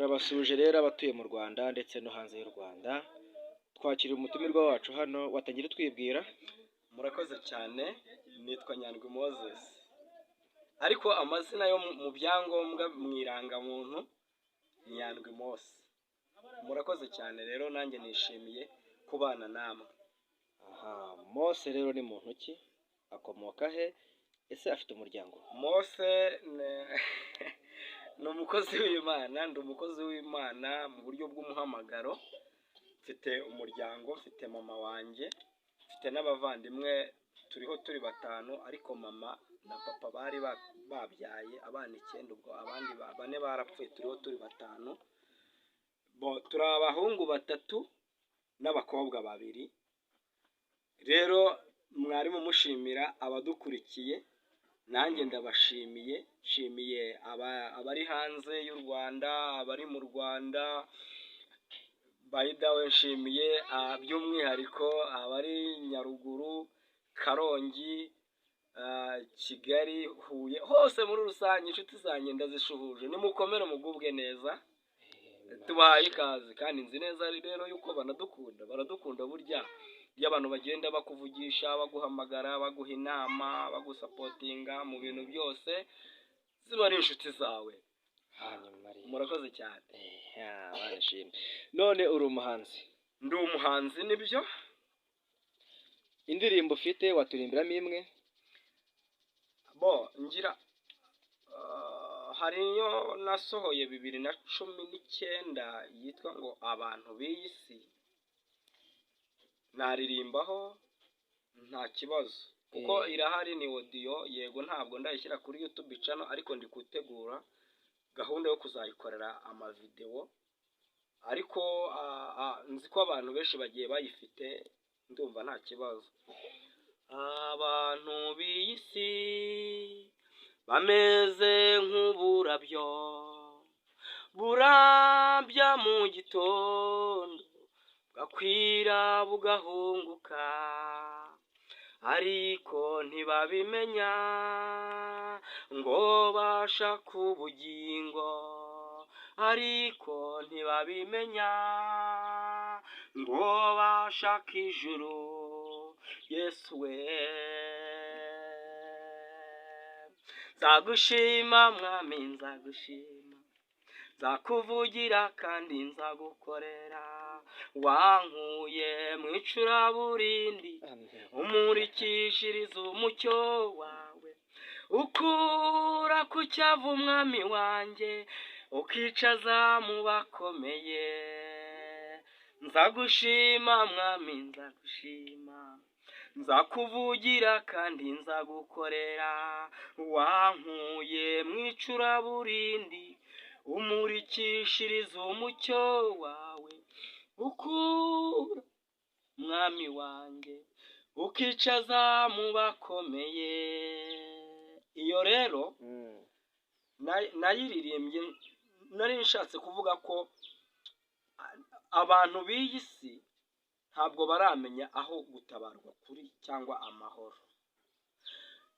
turabasuje rero abatuye mu Rwanda ndetse no hanze y'u Rwanda. Twakiriye umutumirwa wacu hano, watangira twibwira. Murakoze cyane, nitwa Nyandwi Moses, ariko amazina yo mu byangombwa mu irangamuntu Nyandwi Mose. Murakoze cyane rero, nanjye nishimiye kubana namwe. Mose rero ni muntu ki? Akomoka he? Ese afite umuryango? Mose ni umukozi w'Imana, ndi umukozi w'Imana mu buryo bw'umuhamagaro. Mfite umuryango, mfite mama wanjye, mfite n'abavandimwe, turiho turi batanu, ariko mama na papa bari babyaye abana 9, ubwo abandi 4 barapfuye, turiho turi batanu. Turi abahungu 3 n'abakobwa 2. Rero mwarimu mushimira abadukurikiye, nanjye ndabashimiye, nshimiye abari hanze y'u Rwanda, abari mu Rwanda, bayidawe nshimiye by'umwihariko abari Nyaruguru, Karongi, Kigali, Huye, hose muri rusange inshuti zanjye ndazishuhuje. Nimukomere mugubwe neza, tubahaye ikaze, kandi nzi neza rero yuko baradukunda burya. Iyo abantu bagenda bakuvugisha, baguhamagara, baguha inama, bagusapotinga mu bintu byose, ziba ari inshuti zawe. Murakoze cyane. Barashimye. None uri umuhanzi? Ndi umuhanzi, nibyo. Indirimbo ufite waturimbiramo imwe? Ngira hariyo nasohoye 2019 yitwa ngo abantu b'iyi si, naririmbaho nta kibazo kuko irahari, ni audio. Yego ntabwo ndayishyira kuri YouTube channel, ariko ndi gutegura gahunda yo kuzayikorera amavideo, ariko nzi ko abantu benshi bagiye bayifite, ndumva nta kibazo. Abantu b'iyi si bameze nk'uburabyo burabya mu gitondo, bwakwira bugahunguka, ariko ntibabimenya ngo bashaka ubugingo, ariko ntibabimenya ngo bashaka ijuru. Yesu we, nzagushima mwami, nzagushima, nzakuvugira kandi nzagukorera. Wankuye mu icuraburindi, umurikishiriza umucyo wawe, ukura ku cyavu mwami wanjye, ukicaza mu bakomeye. Nzagushima mwami, nzagushima, nzakuvugira kandi nzagukorera. Wankuye mu icuraburindi, umurikishiriza umucyo wawe, ukura mwami wanjye, ukicaza mu bakomeye. Iyo rero nayiririmbye, nari nshatse kuvuga ko abantu b'iyi si ntabwo baramenya aho gutabarwa kuri cyangwa amahoro.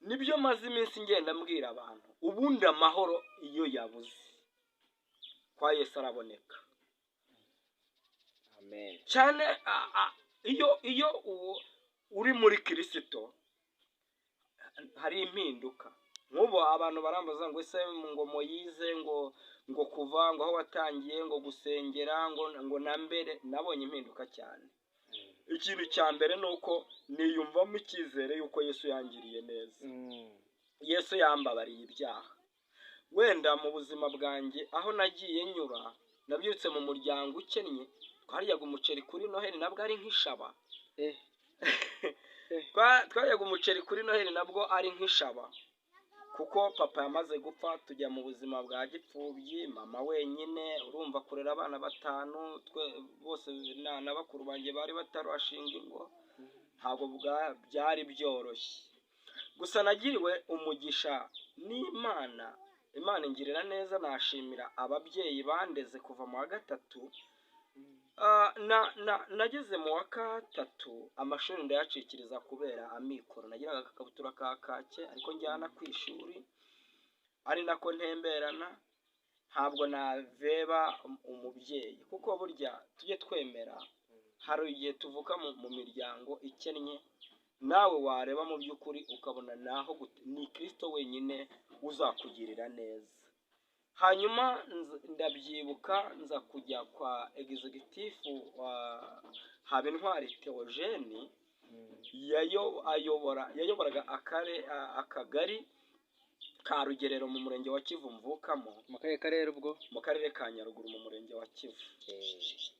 Nibyo maze iminsi ngenda mbwira abantu, ubundi amahoro iyo yabuze kwa Yesu araboneka. Amen. Cyane iyo uri muri Kristo hari impinduka. Nk'ubu abantu barambaza ngo ese ngo Moyize ngo kuva ngo aho watangiye ngo gusengera ngo na mbere, nabonye impinduka cyane. Ikintu cya mbere ni uko niyumvamo icyizere yuko Yesu yangiriye neza. Yesu yambabariye ibyaha. Wenda mu buzima bwanjye aho nagiye nyura, nabyutse mu muryango ukennye, twaryaga umuceri kuri Noheli nabwo ari nk'ishaba. Twaryaga umuceri kuri Noheli nabwo ari nk'ishaba, kuko papa yamaze gupfa, tujya mu buzima bwa gipfubyi, mama wenyine. Urumva kurera abana 5, bose na bakuru banjye bari batarashinga ingo, ntabwo byari byoroshye. Gusa nagiriwe umugisha n'Imana, Imana ingirira neza. Nashimira ababyeyi bandeze kuva mu wa 3. Nageze mu wa 3 amashuri ndayacikiriza kubera amikoro. Nagiraga agakabutura ka kake ariko njyana ku ishuri, ari nako ntemberana. ntabwo naveba umubyeyi, kuko burya tujye twemera hari igihe tuvuka mu miryango ikennye, nawe wareba mu by'ukuri ukabona naho ni Kristo wenyine uzakugirira neza. Hanyuma ndabyibuka nza kujya kwa egizegitifu wa Habintwari Theogene, yayoboraga akagari ka Rugerero mu murenge wa Kivu mvukamo. Mu karere ubwo? Mu karere ka Nyaruguru mu murenge wa Kivu.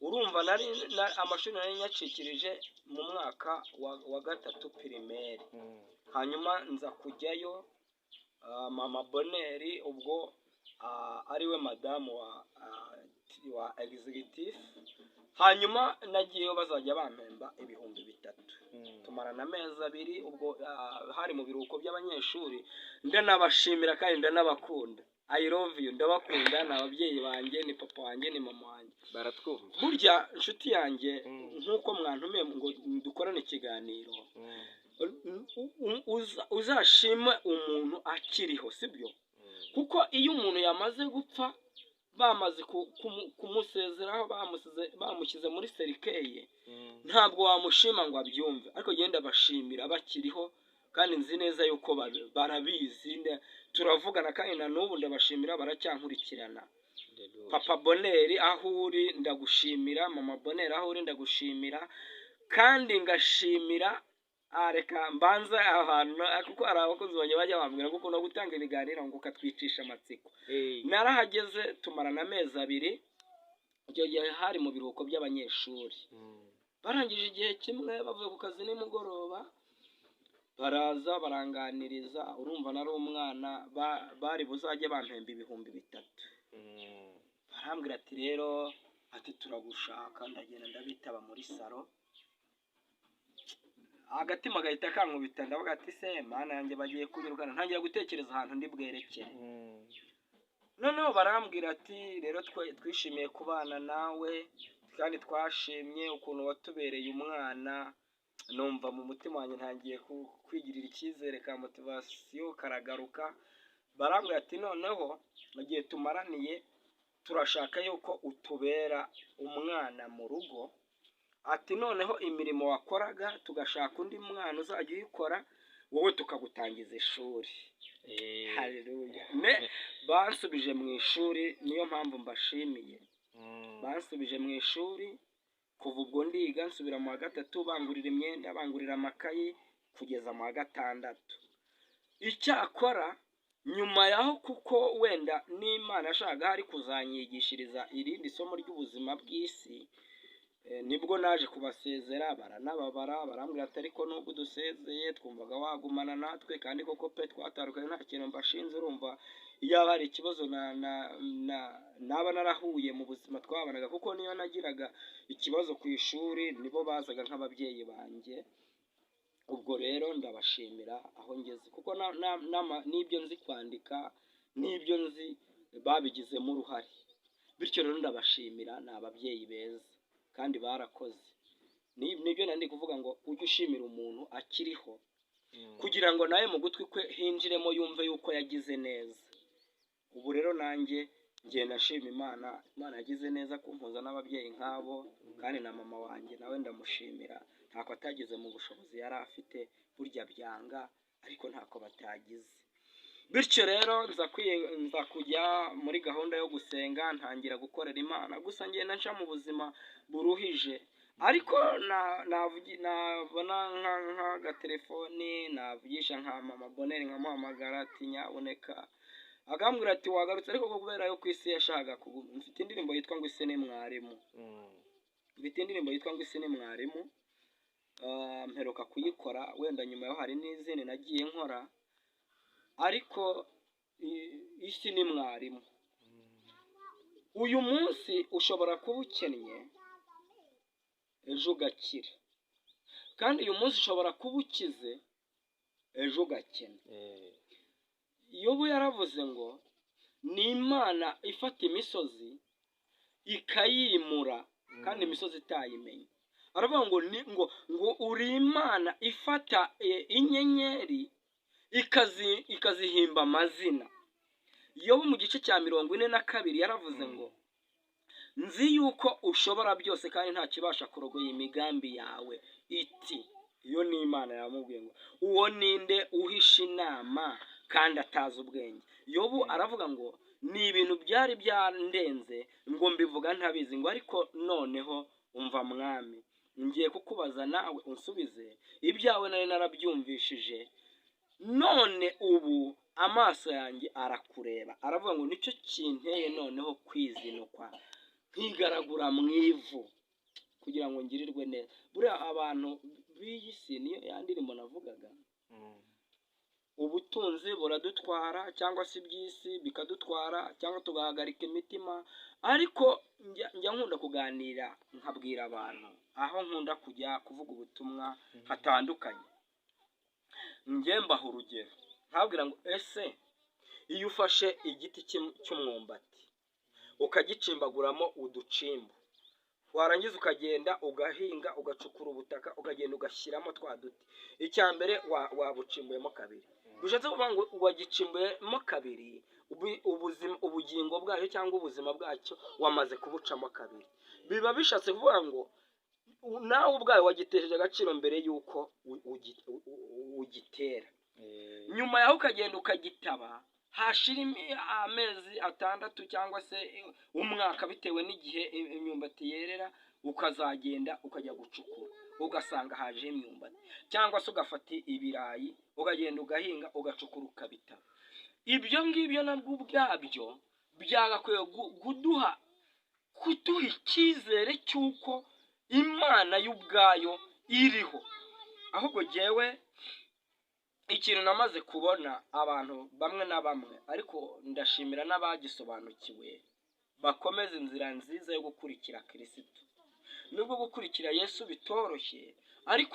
Urumva amashuri nari nyacikirije mu mwaka wa 3 primaire. Hanyuma nza kujyayo, mama Boneri ubwo ariwe madamu wa executive. Hanyuma nagiyeyo bazajya bampemba 3,000. Tumarana amezi 2 ubwo hari mu biruhuko by'abanyeshuri. Ndanabashimira kandi ndanabakunda. I love you, ndabakunda, ni ababyeyi banjye, ni papa wanjye, ni mama wanjye. Baratwumva. Burya inshuti yanjye nk'uko mwantumiye ngo dukorane ikiganiro, uzashime umuntu akiriho, sibyo? Kuko iyo umuntu yamaze gupfa, bamaze kumusezeraho, bamushyize muri serikeye, ntabwo wamushima ngo abyumve. Ariko genda bashimira bakiriho, kandi nzi neza yuko barabizi. Turavugana kandi na n'ubu ndabashimira, baracyankurikirana. Papa Boneri aho uri ndagushimira, mama Boneri aho uri ndagushimira, kandi ngashimira reka mbanza ahantu, kuko hari abakozi banjye bajya bambwira kuko no gutanga ibiganiro ngo ukatwicisha amatsiko. Narahageze tumarana amezi 2, icyo gihe hari mu biruhuko by'abanyeshuri. Barangije igihe kimwe bavuye ku kazi nimugoroba, baraza baranganiriza. Urumva nari umwana, bari buzajye bampemba 3,000. Barambwira ati rero ati turagushaka. Ndagenda ndabitaba muri salo, agatima gahita kankubita, ndavuga ati se mana yanjye bagiye kunyirukana. Ntangira gutekereza ahantu ndi bwerekere. Noneho barambwira ati rero twishimiye kubana nawe, kandi twashimye ukuntu watubereye umwana. Numva mu mutima wanjye ntangiye kwigirira icyizere, ka motivasiyo karagaruka. Barambwira ati noneho mu gihe tumaraniye turashaka yuko utubera umwana mu rugo. Ati noneho imirimo wakoraga tugashaka undi mwana uzajya uyikora, wowe tukagutangiza ishuri. Haleluya. Bansubije mu ishuri, niyo mpamvu mbashimiye. Bansubije mu ishuri, kuva ubwo ndiga nsubira mu wa 3, bangurira imyenda, bangurira amakayi, kugeza mu wa 6. Icyakora nyuma yaho, kuko wenda n'Imana yashakaga hari kuzanyigishiriza irindi somo ry'ubuzima bw'isi, nibwo naje kubasezera. Baranababara, barambwira ati ariko nubwo dusezeye twumvaga wagumana natwe, kandi koko pe twatandukanye nta kintu mbashinze. Urumva iyo hari ikibazo naba narahuye mu buzima twabanaga, kuko niyo nagiraga ikibazo ku ishuri nibo bazaga nk'ababyeyi banjye. Ubwo rero ndabashimira aho ngeze, kuko n'ibyo nzi kwandika n'ibyo nzi babigizemo uruhare. Bityo rero ndabashimira, ni ababyeyi beza kandi barakoze. Nibyo nandi kuvuga ngo ujye ushimira umuntu akiriho, kugira ngo nawe mu gutwi kwe hinjiremo yumve yuko yagize neza. Ubu rero nanjye ngenda nshima Imana. Imana yagize neza kumpuza n'ababyeyi nk'abo, kandi na mama wanjye nawe ndamushimira. Ntako atagize mu bushobozi yari afite, burya byanga, ariko ntako batagize. Bityo rero nza kujya muri gahunda yo gusenga, ntangira gukorera Imana. Gusa ngenda nca mu buzima buruhije, ariko nabona nk'agatelefoni, navugisha nka mama Boneri nkamuhamagara ati nyaboneka, agambwira ati wagarutse. Ariko kubera yo ku isi yashaka, mfite indirimbo yitwa ngo isi ni mwarimu. Mperuka kuyikora, wenda nyuma yaho hari n'izindi nagiye nkora, ariko isi ni mwarimu. Uyu munsi ushobora kuba ukennye, ejo ugakira, kandi uyu munsi ushobora kuba ukize, ejo ugakena. Yobu yaravuze ngo ni Imana ifata imisozi ikayimura, kandi imisozi itayimenye. Aravuga ngo uri Imana ifata inyenyeri ikazihimba amazina. Yobu mu gice cya 42 yaravuze ngo nzi yuko ushobora byose kandi nta kibasha kurogoya imigambi yawe. Iti iyo ni Imana yamubwiye ngo uwo ninde uhisha inama kandi atazi ubwenge. Yobu aravuga ngo ni ibintu byari byandenze ngo mbivuga ntabizi, ngo ariko noneho umva mwami, ngiye kukubaza nawe unsubize, ibyawe nari narabyumvishije, none ubu amaso yanjye arakureba. Aravuga ngo nicyo kinteye noneho kwizinukwa nkigaragura mu ivu kugira ngo ngirirwe neza. Buriya abantu b'iyi si niyo yandirimbo navugaga, ubutunzi buradutwara cyangwa se iby'isi bikadutwara cyangwa tugahagarika imitima, ariko njya nkunda kuganira nkabwira abantu aho nkunda kujya kuvuga ubutumwa hatandukanye. Njye mbaha urugero nkabwira ngo ese iyo ufashe igiti cy'umwumbati ukagicimbaguramo uducimbo, warangiza ukagenda ugahinga ugacukura ubutaka ukagenda ugashyiramo twa duti, icya mbere wabucimbuyemo kabiri. Bishatse kuvuga ngo wagicimbuyemo kabiri, ubugingo bwacyo cyangwa ubuzima bwacyo wamaze kubucamo kabiri. Biba bishatse kuvuga ngo nawe ubwawe wagitesheje agaciro mbere y'uko ugitera. Nyuma yaho ukagenda ukagitaba, hashira amezi 6 cyangwa se umwaka bitewe n'igihe imyumbati yerera, ukazagenda ukajya gucukura ugasanga haje imyumbati, cyangwa se ugafata ibirayi ukagenda ugahinga ugacukura ukabitaba. Ibyo ngibyo nabwo ubwabyo byagakwiye kuduha icyizere cy'uko Imana y'ubwayo iriho. Ahubwo jyewe ikintu namaze kubona abantu bamwe na bamwe, ariko ndashimira n'abagisobanukiwe, bakomeza inzira nziza yo gukurikira Kristo. Nubwo gukurikira Yesu bitoroshye, ariko